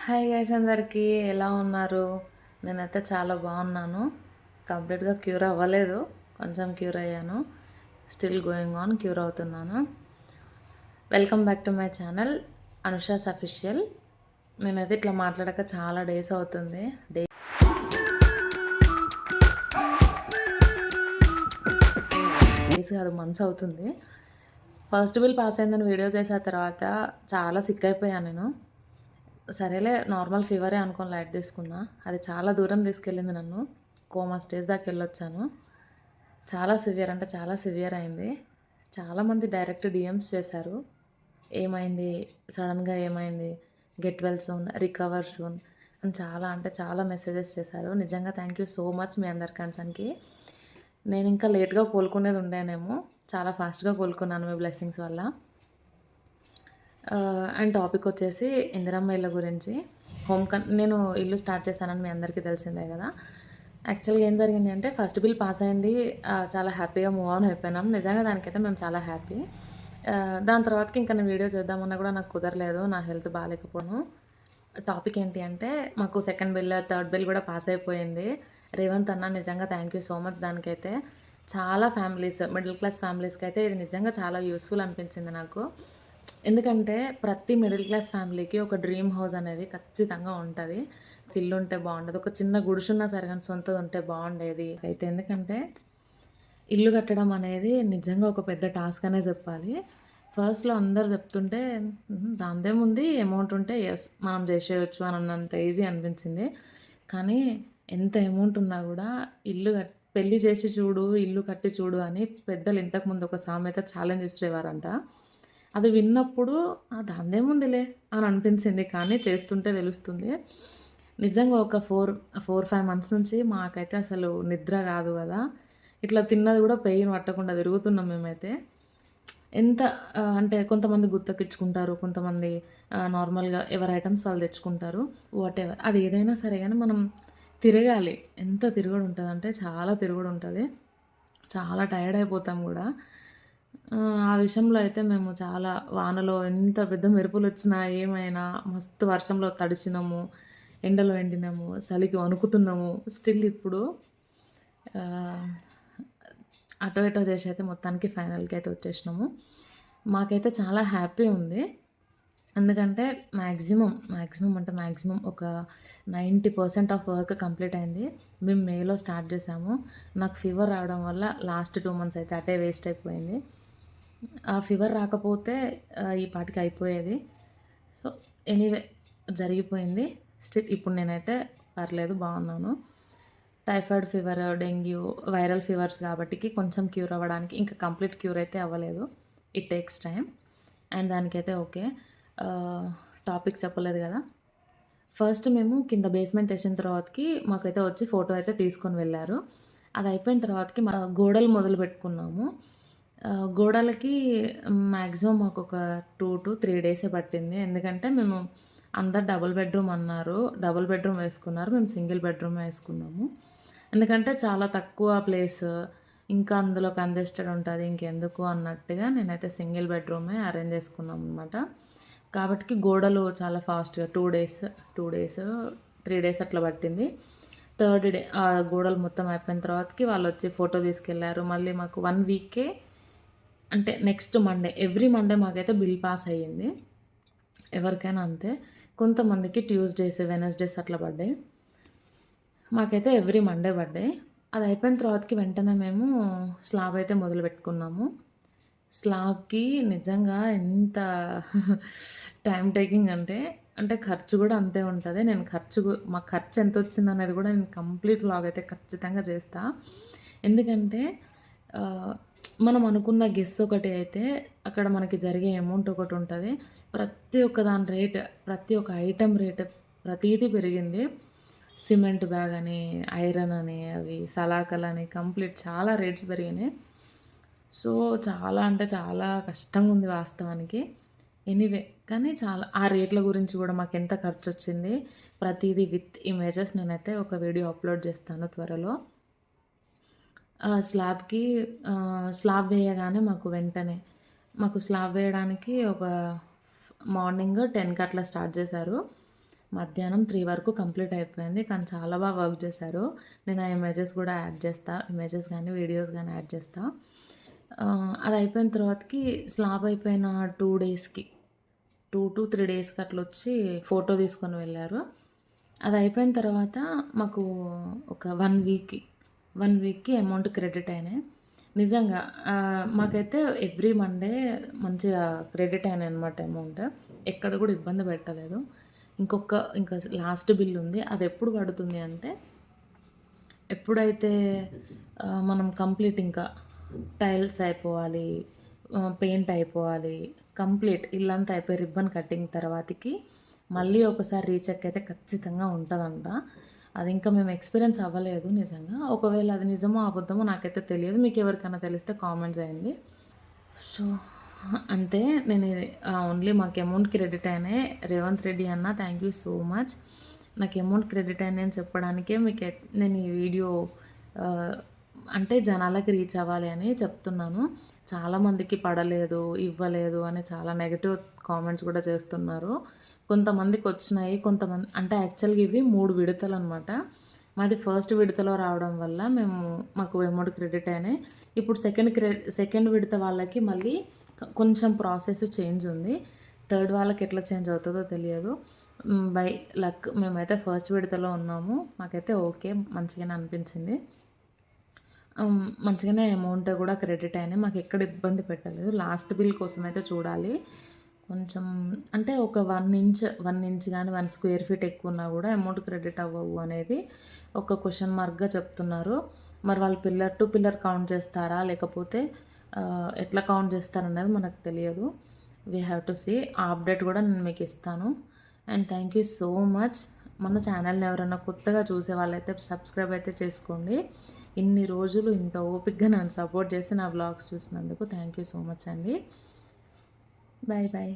Hi guys అందరికీ ఎలా ఉన్నారు? నేనైతే చాలా బాగున్నాను. కంప్లీట్గా క్యూర్ అవ్వలేదు, కొంచెం క్యూర్ అయ్యాను. స్టిల్ గోయింగ్ ఆన్, క్యూర్ అవుతున్నాను. Welcome back to my channel Anusha's official. నేనైతే ఇట్లా మాట్లాడక చాలా డేస్ అవుతుంది. డేస్ కాదు, మంత్స్ అవుతుంది. ఫస్ట్ బిల్ పాస్ అయిందని వీడియో చేసిన తర్వాత చాలా సిక్ అయిపోయాను నేను. సరేలే, నార్మల్ ఫీవరే అనుకొని లైట్ తీసుకున్నా. అది చాలా దూరం తీసుకెళ్ళింది నన్ను. కోమా స్టేజ్ దాకా వెళ్ళొచ్చాను. చాలా సివియర్ అంటే చాలా సివియర్ అయింది. చాలామంది డైరెక్ట్ డిఎమ్స్ చేశారు, ఏమైంది, సడన్గా ఏమైంది, get well soon, recover soon అని చాలా అంటే చాలా మెసేజెస్ చేశారు. నిజంగా థ్యాంక్ యూ సో మచ్ మీ అందరి కన్సర్న్కి. నేను ఇంకా లేట్గా కోలుకునేది ఉండేనేమో, చాలా ఫాస్ట్గా కోలుకున్నాను మీ బ్లెస్సింగ్స్ వల్ల. అండ్ టాపిక్ వచ్చేసి ఇందిరమ్మ ఇళ్ళ గురించి. నేను ఇల్లు స్టార్ట్ చేశానని మీ అందరికీ తెలిసిందే కదా. యాక్చువల్గా ఏం జరిగింది అంటే, ఫస్ట్ బిల్ పాస్ అయింది, చాలా హ్యాపీగా మూవ్ ఆన్ అయిపోయినాం. నిజంగా దానికైతే మేము చాలా హ్యాపీ. దాని తర్వాతకి ఇంకా నేను వీడియో చేద్దామన్నా కూడా నాకు కుదరలేదు, నా హెల్త్ బాగాలేకపోను. టాపిక్ ఏంటి అంటే, మాకు సెకండ్ బిల్ థర్డ్ బిల్ కూడా పాస్ అయిపోయింది. రేవంత్ అన్న నిజంగా థ్యాంక్ యూ సో మచ్. దానికైతే చాలా ఫ్యామిలీస్, మిడిల్ క్లాస్ ఫ్యామిలీస్కి అయితే ఇది నిజంగా చాలా యూస్ఫుల్ అనిపించింది నాకు. ఎందుకంటే ప్రతి మిడిల్ క్లాస్ ఫ్యామిలీకి ఒక డ్రీమ్ హౌస్ అనేది ఖచ్చితంగా ఉంటుంది. ఒక ఇల్లు ఉంటే బాగుండదు, ఒక చిన్న గుడిసున్నా సరే కానీ సొంతది ఉంటే బాగుండేది అయితే. ఎందుకంటే ఇల్లు కట్టడం అనేది నిజంగా ఒక పెద్ద టాస్క్ అనే చెప్పాలి. ఫస్ట్లో అందరు చెప్తుంటే దాందేముంది, అమౌంట్ ఉంటే ఎస్ మనం చేసేయచ్చు అని అన్నంత ఈజీ అనిపించింది. కానీ ఎంత అమౌంట్ ఉన్నా కూడా పెళ్ళి చేసి చూడు, ఇల్లు కట్టి చూడు అని పెద్దలు ఇంతకుముందు ఒక సామెత ఛాలెంజ్ ఇచ్చేవారంట. అది విన్నప్పుడు దాందేముందిలే అని అనిపించింది, కానీ చేస్తుంటే తెలుస్తుంది. నిజంగా ఒక 4-5 మంత్స్ నుంచి మాకైతే అసలు నిద్ర కాదు కదా. ఇట్లా తిన్నది కూడా పెయిన్ పట్టకుండా తిరుగుతున్నాం మేమైతే. ఎంత అంటే కొంతమంది గుత్తకిచ్చుకుంటారు, కొంతమంది నార్మల్గా ఎవరి ఐటమ్స్ వాళ్ళు తెచ్చుకుంటారు. వాట్ ఎవర్, అది ఏదైనా సరే కానీ మనం తిరగాలి. ఎంత తిరుగుడు ఉంటుంది అంటే చాలా తిరుగుడు ఉంటుంది, చాలా టైర్డ్ అయిపోతాం కూడా. ఆ విషయంలో అయితే మేము చాలా వానలో ఎంత పెద్ద మెరుపులు వచ్చినా ఏమైనా మస్తు వర్షంలో తడిచినాము, ఎండలో ఎండినాము, చలికి వణుకుతున్నాము. స్టిల్ ఇప్పుడు అటో ఇటో చేసి అయితే మొత్తానికి ఫైనల్కి అయితే వచ్చేసినాము. మాకైతే చాలా హ్యాపీ ఉంది. ఎందుకంటే మ్యాక్సిమం ఒక 90% ఆఫ్ వర్క్ కంప్లీట్ అయింది. మేము మేలో స్టార్ట్ చేసాము. నాకు ఫీవర్ రావడం వల్ల లాస్ట్ 2 మంత్స్ అయితే అటే వేస్ట్ అయిపోయింది. ఆ ఫీవర్ రాకపోతే ఈ పాటికి అయిపోయేది. సో ఎనీవే జరిగిపోయింది. స్టిల్ ఇప్పుడు నేనైతే పర్లేదు, బాగున్నాను. Typhoid fever, dengue, viral fevers కాబట్టికి కొంచెం క్యూర్ అవ్వడానికి, ఇంకా కంప్లీట్ క్యూర్ అయితే అవ్వలేదు. It takes time. అండ్ దానికైతే ఓకే. టాపిక్ చెప్పలేదు కదా. ఫస్ట్ మేము కింద బేస్మెంట్ వేసిన తర్వాతకి మాకైతే వచ్చి ఫోటో అయితే తీసుకొని వెళ్ళారు. అది అయిపోయిన తర్వాతకి గోడలు మొదలు పెట్టుకున్నాము. గోడలకి మ్యాక్సిమం మాకు ఒక 2-3 డేసే పట్టింది. ఎందుకంటే మేము అందరు డబుల్ బెడ్రూమ్ అన్నారు, డబుల్ బెడ్రూమ్ వేసుకున్నారు, మేము సింగిల్ బెడ్రూమ్ వేసుకున్నాము. ఎందుకంటే చాలా తక్కువ ప్లేస్, ఇంకా అందులో కంజెస్టెడ్ ఉంటుంది, ఇంకెందుకు అన్నట్టుగా నేనైతే సింగిల్ బెడ్రూమే అరేంజ్ చేసుకున్నాం అనమాట. కాబట్టి గోడలు చాలా ఫాస్ట్గా 2 డేస్ 3 డేస్ అట్లా పట్టింది. థర్డ్ డే ఆ గోడలు మొత్తం అయిపోయిన తర్వాతకి వాళ్ళు వచ్చి ఫోటో తీసుకెళ్లారు. మళ్ళీ మాకు 1 వీకే అంటే నెక్స్ట్ మండే, ఎవ్రీ మండే మాకైతే బిల్ పాస్ అయ్యింది. ఎవరికైనా అంతే. కొంతమందికి ట్యూస్డేస్, వెనస్డేస్ అట్లా పడ్డాయి. మాకైతే ఎవ్రీ మండే పడ్డాయి. అది అయిపోయిన తర్వాతకి వెంటనే మేము స్లాబ్ అయితే మొదలు పెట్టుకున్నాము. స్లాబ్కి నిజంగా ఎంత టైం టేకింగ్ అంటే ఖర్చు కూడా అంతే ఉంటుంది. మా ఖర్చు ఎంత వచ్చింది అనేది కూడా నేను కంప్లీట్ వ్లాగ్ అయితే ఖచ్చితంగా చేస్తా. ఎందుకంటే మనం అనుకున్న గెస్ ఒకటి అయితే అక్కడ మనకి జరిగే అమౌంట్ ఒకటి ఉంటుంది. ప్రతి ఒక్క దాని రేట్, ప్రతి ఒక్క ఐటెం రేట్ ప్రతీదీ పెరిగింది. సిమెంట్ బ్యాగ్ అని, ఐరన్ అని, అవి సలాకలని కంప్లీట్ చాలా రేట్స్ పెరిగినాయి. సో చాలా అంటే చాలా కష్టంగా ఉంది వాస్తవానికి. ఎనీవే, కానీ చాలా ఆ రేట్ల గురించి కూడా మాకు ఎంత ఖర్చు వచ్చింది ప్రతిదీ విత్ ఇమేజెస్ నేనైతే ఒక వీడియో అప్లోడ్ చేస్తాను త్వరలో. స్లాబ్ వేయగానే మాకు స్లాబ్ వేయడానికి ఒక మార్నింగ్ 10కి అట్లా స్టార్ట్ చేశారు. మధ్యాహ్నం 3 వరకు కంప్లీట్ అయిపోయింది. కానీ చాలా బాగా వర్క్ చేశారు. నేను ఆ ఇమేజెస్ కూడా యాడ్ చేస్తా. ఇమేజెస్ గానీ, వీడియోస్ గానీ యాడ్ చేస్తా. అది అయిపోయిన తర్వాతకి స్లాబ్ అయిపోయిన 2 డేస్‌కి 2-3 డేస్‌కి అట్లొచ్చి ఫోటో తీసుకొని వెళ్ళారు. అది అయిపోయిన తర్వాత మాకు ఒక 1 వీక్‌కి అమౌంట్ క్రెడిట్ అయినాయి. నిజంగా మాకైతే ఎవ్రీ మండే మంచిగా క్రెడిట్ అయినాయనమాట అమౌంట్. ఎక్కడ కూడా ఇబ్బంది పెట్టలేదు. ఇంకా లాస్ట్ బిల్ ఉంది. అది ఎప్పుడు పడుతుంది అంటే, ఎప్పుడైతే మనం కంప్లీట్ ఇంకా టైల్స్ అయిపోవాలి, పెయింట్ అయిపోవాలి, కంప్లీట్ ఇల్లంతా అయిపోయి రిబ్బన్ కటింగ్ తర్వాతకి మళ్ళీ ఒకసారి రీచెక్ అయితే ఖచ్చితంగా ఉంటదంట. అది ఇంకా మేము ఎక్స్‌పీరియన్స్ అవ్వలేదు నిజంగా. ఒకవేళ అది నిజమో అబద్ధమో నాకైతే తెలియదు. మీకెవరికైనా తెలిస్తే కామెంట్ చేయండి. సో, అంతే. ఓన్లీ మాకు అమౌంట్ క్రెడిట్ అయినాయి. రేవంత్ రెడ్డి అన్న థ్యాంక్ యూ సో మచ్. నాకు అమౌంట్ క్రెడిట్ అయినాయని చెప్పడానికే నేను ఈ వీడియో ఆహ్, అంటే జనాలకి రీచ్ అవ్వాలి అని చెప్తున్నాను. చాలామందికి పడలేదు, ఇవ్వలేదు అని చాలా నెగెటివ్ కామెంట్స్ కూడా చేస్తున్నారు. కొంతమందికొచ్చినాయి. అంటే యాక్చువల్‌గా ఇవి 3 విడతలనమాట. మాది ఫస్ట్ విడతలో రావడం వల్ల మాకు అమౌంట్ క్రెడిట్ అయినాయి. ఇప్పుడు సెకండ్ విడత వాళ్ళకి మళ్ళీ కొంచెం ప్రాసెస్ చేంజ్ ఉంది. థర్డ్ వాళ్ళకి ఎట్లా చేంజ్ అవుతదో తెలియదు. బై లక్ మేమైతే ఫస్ట్ విడతలో ఉన్నాము. మాకైతే ఓకే. మంచిగానే అనిపించింది. మంచిగానే అమౌంట్ కూడా క్రెడిట్ అయినాయి. మాకెక్కడ ఇబ్బంది పెట్టలేదు. లాస్ట్ బిల్ కోసమైతే చూడాలి. కొంచెం అంటే ఒక 1 ఇంచ్ గానీ, 1 స్క్వేర్ ఫీట్ ఎక్కువున్నా గూడా అమౌంట్ క్రెడిట్ అవ్వవు అనేది ఒక క్వెషన్ మార్క్‌గా చెప్తున్నారు. మరి వాళ్ళు పిల్లర్ టు పిల్లర్ కౌంట్ చేస్తారా? లేకపోతే ఎట్లా కౌంట్ చేస్తారనేది మనకు తెలియదు. We have to see. ఆ అప్డేట్ గూడా నేను మీకిస్తాను. And thank you so much. మన ఛానల్‌ని ఎవరైనా కొత్తగా చూసే వాళ్ళైతే సబ్స్క్రైబ్ అయితే చేసుకోండి. ఇన్ని రోజులు ఇంత ఓపికగా నన్ను సపోర్ట్ చేసి నా వ్లాగ్స్ చూసినందుకు థ్యాంక్ యూ సో మచ్ అండి. Bye bye.